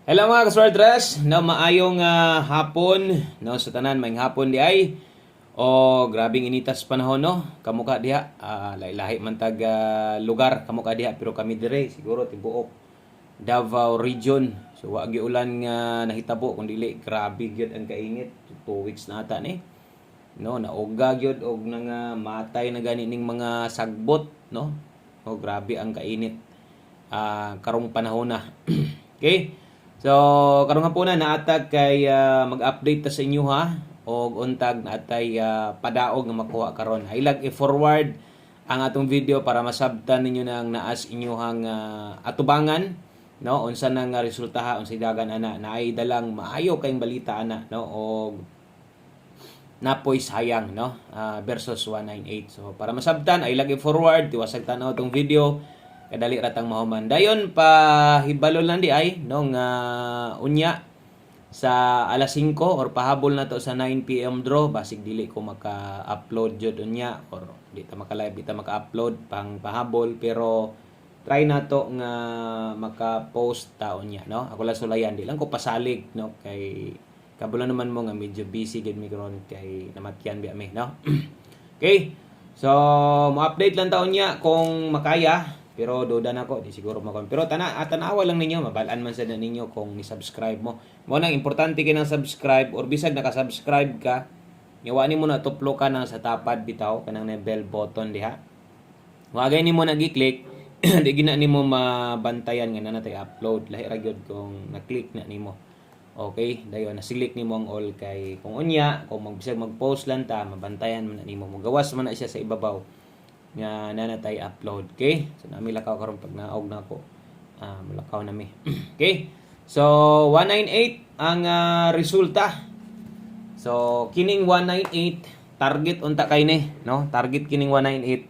Hello mga kaswardres, no, maayong hapon, no, sa tanan, maayong hapon di ay. O grabing initas panahon, no, kamuka diha, lahi-lahi man tag lugar, kamuka diha, pero kami dire, siguro tibuok Davao Region. So wa gi ulan nga nahitabo, kung dili, grabe gyud ang kainit, 2 weeks na ata ni. No, nauga gyud og nang matay na gani ning mga sagbot, no. O grabe ang kainit karong panahon na. Okay? So, karong hapon na naatag kay mag-update ta sa inyo ha og untag naatay padaog nga makuha karon. Ilag i-forward ang atong video para masabtan ninyo nang naas inyohang atubangan, no? Unsa nang resultaha unsay dagan ana naay dalang maayo kayong balita ana, no? Og napoy sayang, no? Versus 198. So, para masabtan ay ilag i-forward tiwasag tanaw tong video. Kadali ratang mahuman. Dayon pa hibalo lang di ay nung unya sa alas 5 or pahabol na to sa 9 PM draw basig dili ko maka-upload jud unya or di ta maka-live, di ta maka-upload pang pahabol pero try na to nga maka-post ta unya, no? Ako lang sulayan di lang ko pasalig, no, kay kabulan naman mo nga medyo busy gid mi karon kay namatyan biya mi, no? Okay. So, mo-update lang ta unya kung makaya. Pero duda na ko, di siguro makon. Pero tanawa lang ninyo, mabalaan man sa ninyo kung ni-subscribe mo. Mo nang importante kinang subscribe or bisag naka-subscribe ka, yawa mo na tuplo ka na sa tapad bitaw kanang na bell button diha. Wagay nimo nagi-click, di gina nimo mabantayan nga nanatay upload. Lahi ra gyud kung na-click na nimo. Okay, dayon na-select nimo ang all kay kung unya, kung magbisag mag-post lang ta, mabantayan man nimo. Mugawas man na siya sa ibabaw nga nanatay upload. Okay? So nami lakaw karon pag naog na ko. Malakaw nami. Okay? So 198 ang resulta. So kining 198 target unta kay ni, no? Target kining 198.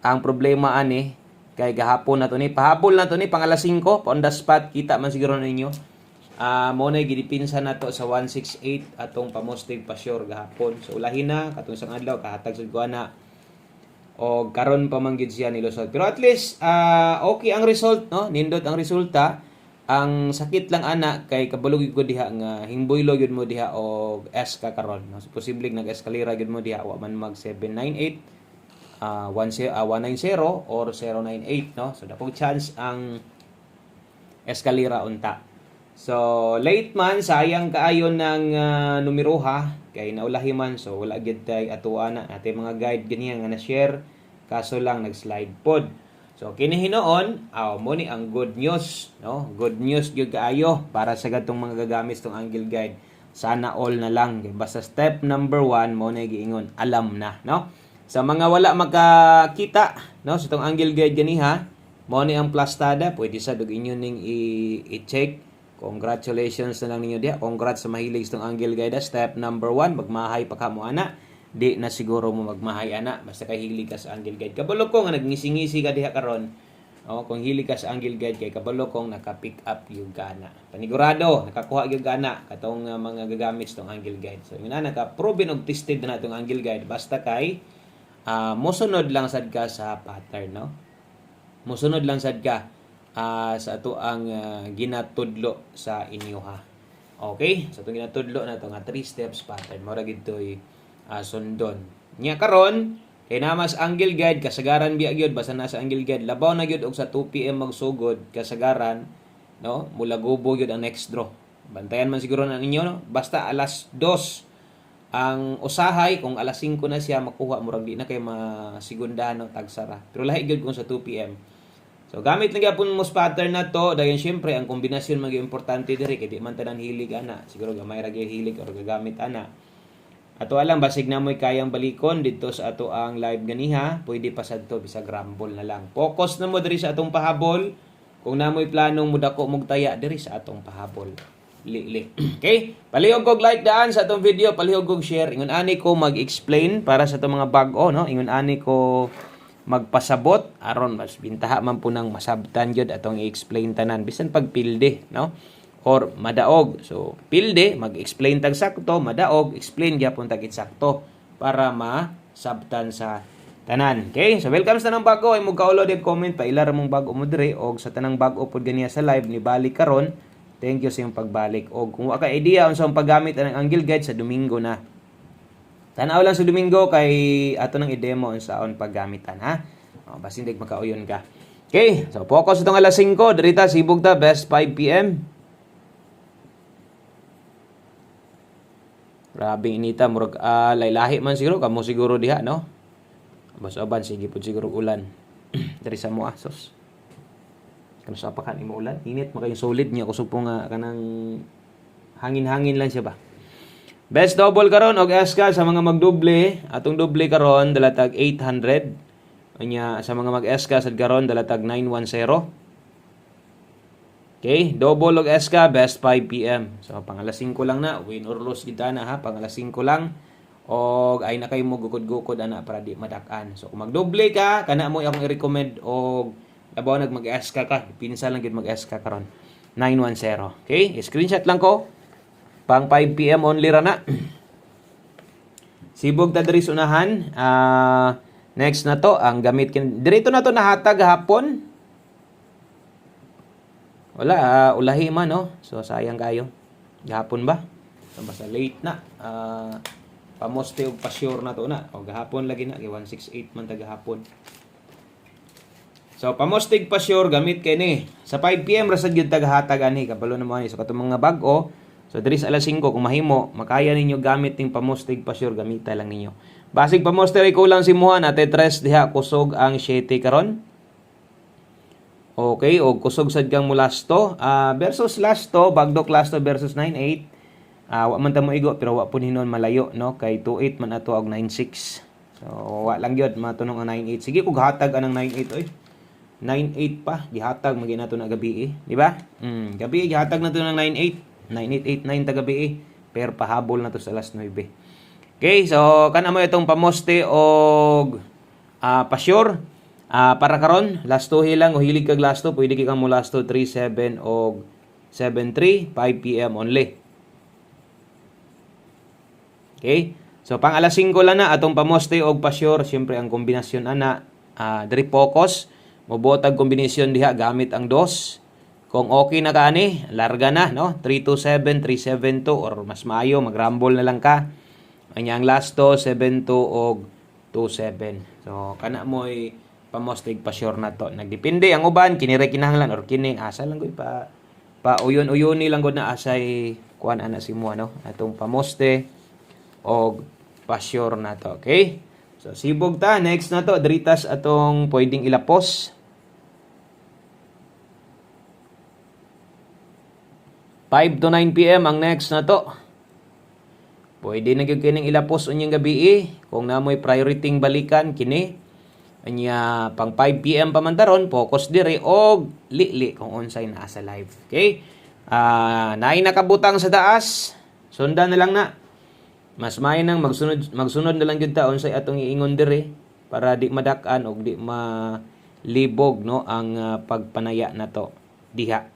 Ang problema ani kay gahapon na to ni, pahabol na to ni pang alas 5 on the spot kita man siguro ninyo. Mo na gidipinsa na to sa 168 atong pamostig pa sure gahapon. So ulahin na katong isang adlaw kahatag sa guana o karon pa man gid siya nilusot. Pero at least okay ang result, no? Nindot ang resulta. Ang sakit lang ana kay kabulog ko diha nga hingboylo gyud mo diha og S ka karon, no? So, posible nag-eskalera gyud mo diha wa man mag 798 190 or 098, no? So dapog chance ang eskalera unta. So late man sayang kaayo ng numero ha kay naulahi man, so wala gyud tay atuana natin mga guide ganiya nga na-share kaso lang nag-slide pod. So kini hinoon mo ni ang good news, no? Good news gyud kaayo para sa gatong mga gagamit tong Angle Guide. Sana all na lang kay basta step number 1 mo na giingon alam na, no? Sa mga wala makakita, no, sa tong Angle Guide ganiha mo ni ang plastada, pwede sa dug inyo ning i-check. Congratulations na lang ninyo diha. Congrats sa mahilig itong Angle Guide. Step number 1, magmahay pa ka mo ana. Di na siguro mo magmahay ana. Basta kay hilig ka sa Angle Guide. Kabalo ko nga nagngisi-ngisi ka diha karon. Kung hilig ka sa Angle Guide kay kabalo kong naka-pick up yung gana. Panigurado, nakakuha yung gana katong mga gagamit itong Angle Guide. So yun na, naka-proven og tested na itong Angle Guide. Basta kay musunod lang sad ka sa pattern, no? Musunod lang sad ka sa ato ang ginatudlo sa inyo ha. Okay? So itong ginatudlo na ito nga 3 steps pattern. Mura gito'y sundon. Nya karon kay namas Angle Guide kasagaran biya gyud basta nasa Angle Guide labaw na gyud og sa 2 PM magsugod kasagaran, no? Mula gubo gyud ang next draw. Bantayan man siguro na ninyo, no? Basta alas 2 ang usahay kung alas 5 na siya makuha murag di na kay masigundaan no tagsara. Pero lahi gyud kung sa 2 PM. So gamit lang gyapon mo pattern na to, dayon syempre ang kombinasyon maging importante diri kay di man tanan hilig ana. Siguro gamay ra gyud hilig or gagamit ana. Ato alam basig na mo'y kayang balikon dito sa ato ang live ganiha, pwede pa sadto bisag rumble na lang. Focus na mo diri sa atong pahabol. Kung namoy planong mudako mugtaya diri sa atong pahabol. Li. Okay? Palihog og like daan sa atong video, palihog og share. Ingon ani ko mag-explain para sa atong mga bag-o, no? Ingon ani ko magpasabot aron mas bintaha man po nang masabtan gyud atong i-explain tanan bisan pag pilde, no? Or madaog. So pilde mag-explain tag sakto, madaog explain gyapon tag sakto para masabtan sa tanan. Okay? So welcome sa nang bago ay mo kaulo dig comment pa ilar mong bag-o mo dire og sa tanang bag-o pod ganiya sa live ni bali karon Thank you sa iyong pagbalik. O kung wala ka idea unsa ang paggamit ang angle guide sa Domingo na. Tanaw lang sa Domingo kay ato nang i-demo unsa on paggamitan ha. O basin dig makauyon ka. Okay, so focus itong alas 5 dirita sibog ta best 5 PM. Grabing inita murag laylahi man siguro kamo siguro diha no. Bas aban sige pud siguro ulan. Diri sa mo asos. Kano sa pa kan imo ulan? Init makay solid niya kusog po nga kanang hangin-hangin lang siya ba. Best double karon og SK sa mga magdoble, atong doble karon dalatag 800. Unya sa mga mag-SK sad karon dalatag 910. Okay, double og SK best 5 PM. So pang alas 5 lang na, win or lose gid na ha, pang alas 5 lang. Og ay na kay mo gukod-gukod ana para di madak-an. So kung magdoble ka, kana mo akong i-recommend og labaw mag-SK ka, pinsa lang gid mag-SK karon. 910. Okay, screenshot lang ko. Pang 5 PM only ra na. Sibog ta diri unahan. Next na to, ang gamit dirito na to nahatag hapon. Wala, ulahi man no. So sayang kayo. Gahapon ba? So, basta late na. Pamoste og pa-sure na to na. O gahapon lagi na, 168 man ta gahapon. So pamostig pa-sure gamit kay ni. Sa 5 PM ra sad gyud tagahatag ani kabalo na mo ani so katong mga bag-o. So diri sa alas 5 kung mahimo, makaya ninyo gamit ning pamostig pa-sure gamita lang ninyo. Basig pamostig ko lang simuhan ate tres diha kusog ang 7 karon. Okay, og kusog sad kang mulasto versus lasto, bagdok lasto versus 98. Wa man ta mo igo pero wa pud hinon malayo no kay 28 man ato og 96. So wa lang gyud matunong ang 98. Sige kog hatag anang 98 oy. 98 pa gihatag magi nato na gabi di ba? Gabi gihatag nato ng 98. 9889 ta gabi per pahabol na to sa alas 9. Okay, so kana mo itong pamoste og pa-sure. Para karon, lasto hilang o hilig kag lasto, pwede kang mo lasto 37 og 73, 5 PM only. Okay? So pang alas 5 lang na atong pamoste og pa-sure, syempre ang kombinasyon ana diri focus, mobotag kombinasyon diha gamit ang dos. Kung okay na kaani, larga na no, 327, 372 or mas maayo mag-rumble na lang ka. Ang lasto 72 og 27. So kana mo'y pamostig pa sure na to. Nagdepende ang uban kinire kinahanglan or kining asa lang gud pa uyon-uyoni lang gud na asay kuan ana si mo no. Atong pamoste og pa sure na to. Okay? So sibog ta next na to dritas atong pwedeng ilapos. 5 to 9 PM ang next na to. Pwede na gyud kining ilapos unyang gabi kung namoy priority balikan kini. Anya pang 5 PM pa man taron, focus diri og li kung unsay naa sa live. Okay? Naay nakabutang sa taas. Sundan na lang na. Mas may nang magsunod na lang gyud ta unsay atong iingon diri para di madak-an og di malibog no ang pagpanaya nato diha.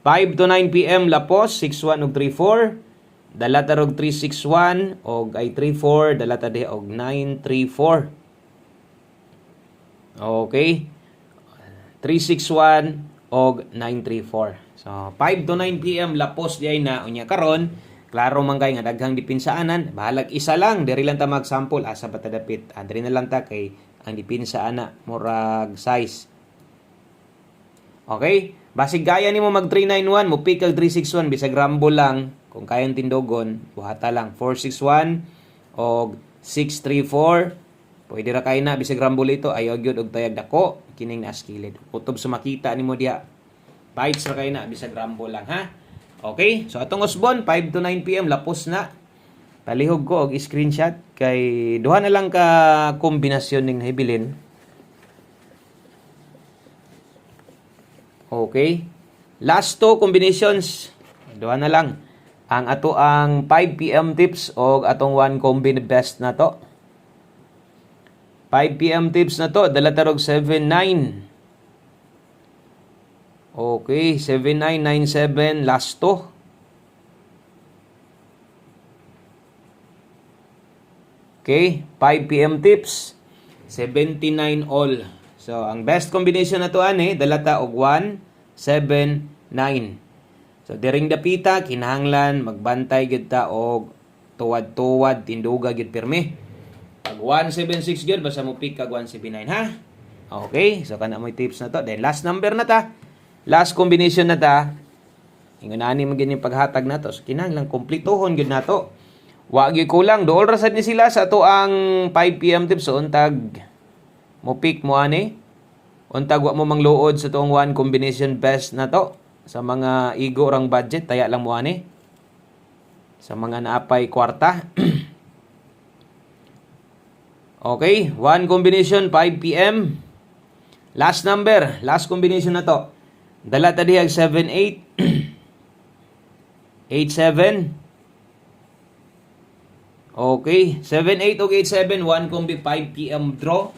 5 to 9 PM lapos 61 ug 34. Dalata og 361 og ay 34, dalata diha og 934. Okay. 361 og 934. So 5 to 9 PM lapos diay na unya karon. Klaro man kay nga daghang dipinsaanan, bahalag isa lang diri lang ta mag-sample asa ba ta dapit. Diri na lang ta kay ang dipinsaana murag size. Okay? Basig gaya nimo mag 391, mo pick kag 361 bisag rumble lang kung kayang tindogon, buhata lang 461 og 634. Pwede ra kay na bisag rumble ito ayaw gyud og tayag dako kining naskilid. Kutob sa makita nimo diha. Bites ra kay na bisag rumble lang ha. Okay? So atong usbon 5 to 9 PM lapos na. Palihog ko og screenshot kay duha na lang ka kombinasyon ning nahibilin. Okay. Last two combinations. Duha na lang. Ang ato ang 5 PM tips o atong one combi best na to. 5 PM tips na to. Dala tarog 79. Okay. 7997 last two. Okay. 5 PM tips. 79 all. So, ang best combination na to dala ta og 1, 7, 9. So diring dapita kinahanglan magbantay gid ta og tuwad-tuwad tinduga gid pirmi. Pag 176 gyud basta mo pick kag 179 ha. Okay, so kana mo tips na to. Then last number na ta. Last combination na ta. Ingon ani man gini paghatag nato. So kinahanglan kumpletohon gyud nato. Wa gyud kulang. Dool ra sad ni sila sa ato ang 5 PM tips so untag mo pick mo ani. Untag wa mo mangluod sa tuong one combination best na to. Sa mga igo rang budget taya lang mo ani. Sa mga naapay kwarta. Okay, one combination 5 PM. Last number, last combination na to. Dala ta dihag 78 87. Okay, 78 o 87 one combi 5 PM draw.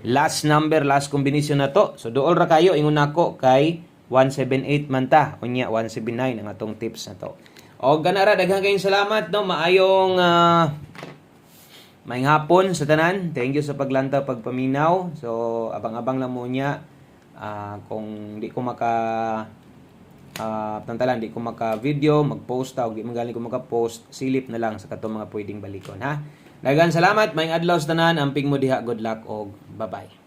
Last number, last combination na to. So dool ra kayo ingon nako kay 178 man ta. Unya 179 ang atong tips na to. O ganara daghang kayong salamat no, maayong maayong hapon sa tanan. Thank you sa paglanta pagpaminaw. So abang-abang lang mo niya kung di ko tantalan, di ko maka-video, mag-post ta, o di magaling ko maka-post, silip na lang sa katong mga pwedeng balikon ha. Daghang salamat, maayong adlaw sa tanan, amping mo diha, good luck og bye-bye.